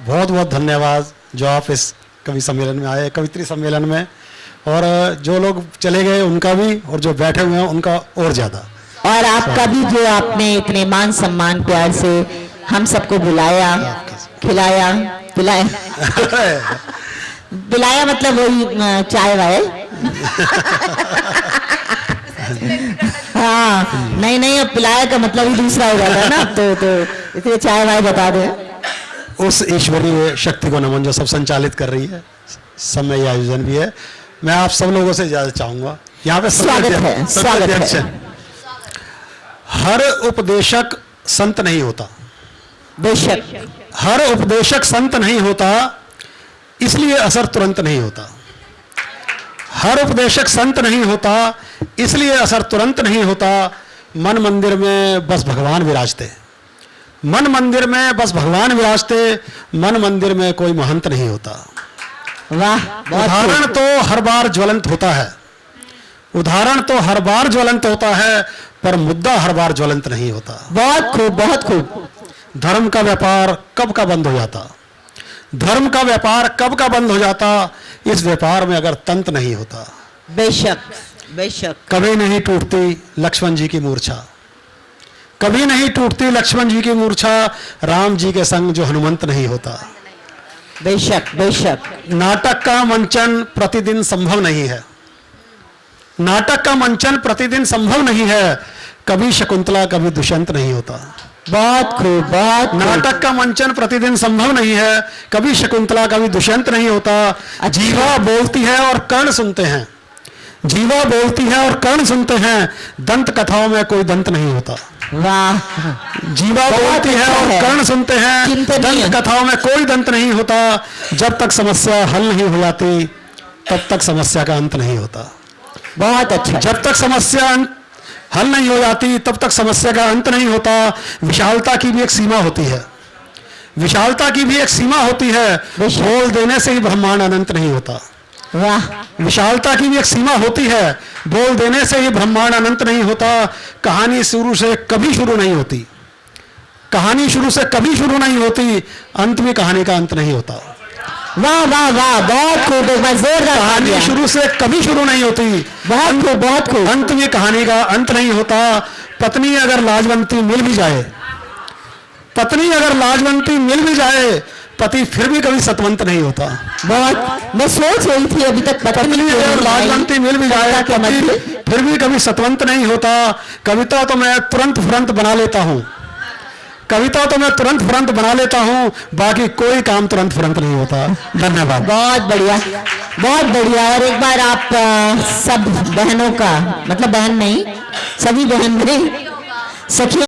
बहुत बहुत धन्यवाद जो आप इस कवि सम्मेलन में आए, कवित्री सम्मेलन में, और जो लोग चले गए उनका भी, और जो बैठे हुए हैं उनका और ज़्यादा। और आपका भी जो आपने इतने मान सम्मान प्यार से हम सबको बुलाया, खिलाया, पिलाया पिलाया मतलब वही चाय वाय हाँ नहीं नहीं, अब पिलाया का मतलब ही दूसरा हो जाता है ना, तो इसलिए चाय वाय बता दें। उस ईश्वरीय शक्ति को नमन जो सब संचालित कर रही है, सब में ये आयोजन भी है। मैं आप सब लोगों से इजाजत चाहूंगा। यहाँ पे स्वागत है। हर उपदेशक संत नहीं होता, बेशक हर उपदेशक संत नहीं होता, इसलिए असर तुरंत नहीं होता। हर उपदेशक संत नहीं होता, इसलिए असर तुरंत नहीं होता। मन मंदिर में बस भगवान विराजते, मन मंदिर में बस भगवान विराजते, मन मंदिर में कोई महंत नहीं होता। वाह, उदाहरण तो हर बार ज्वलंत होता है, उदाहरण तो हर बार ज्वलंत होता है, पर मुद्दा हर बार ज्वलंत नहीं होता। बहुत खूब, बहुत खूब। धर्म का व्यापार कब का बंद हो जाता, धर्म का व्यापार कब का बंद हो जाता, इस व्यापार में अगर तंत्र नहीं होता। बेशक बेशक। कभी नहीं टूटती लक्ष्मण जी की मूर्छा, कभी नहीं टूटती लक्ष्मण जी की मूर्छा, राम जी के संग जो हनुमंत नहीं होता। बेशक बेशक। नाटक का मंचन प्रतिदिन संभव नहीं है, नाटक का मंचन प्रतिदिन संभव नहीं है, कभी शकुंतला कभी दुष्यंत नहीं होता। बहुत खूब, बहुत खूब। नाटक का मंचन प्रतिदिन संभव नहीं है, कभी शकुंतला कभी दुष्यंत नहीं होता। जीवा बोलती है और कर्ण सुनते हैं, जीवा बोलती है और कर्ण सुनते हैं, दंत कथाओं में कोई दंत नहीं होता। वाह, जीवा बोलती है और कर्ण सुनते हैं, दंत कथाओं में कोई दंत नहीं होता। जब तक समस्या हल नहीं हो जाती तब तक समस्या का अंत नहीं होता। बहुत अच्छा। जब तक समस्या हल नहीं हो जाती तब तक समस्या का अंत नहीं होता। विशालता की भी एक सीमा होती है, विशालता की भी एक सीमा होती है, बोल देने से ही ब्रह्मांड अनंत नहीं होता। वाह, विशालता की भी एक सीमा होती है, बोल देने से ही ब्रह्मांड अनंत नहीं होता। कहानी शुरू से कभी शुरू नहीं होती, कहानी शुरू से कभी शुरू नहीं होती, अंत में कहानी का अंत नहीं होता। वाह वाह वाह, बहुत खूब, एक बार जोरदार। कहानी शुरू से कभी शुरू नहीं होती, बहुत खूब, बहुत खूब। अंत में कहानी का अंत नहीं होता। पत्नी अगर लाजवंती मिल भी जाए, पत्नी अगर लाजवंती मिल भी जाए, पति फिर भी कभी सतवंत नहीं होता। बहुत, मैं सोच रही थी अभी तक पत्नी अगर लाजवंती मिल भी जाए, पति फिर भी कभी सतवंत नहीं होता। कविता तो मैं तुरंत फुरंत बना लेता हूँ, कविता तो मैं तुरंत फुरंत बना लेता हूँ, बाकी कोई काम तुरंत फुरंत नहीं होता। धन्यवाद। बहुत बढ़िया, बहुत बढ़िया। और एक बार आप सब बहनों का, मतलब बहन नहीं, सभी बहन नहीं, सखियों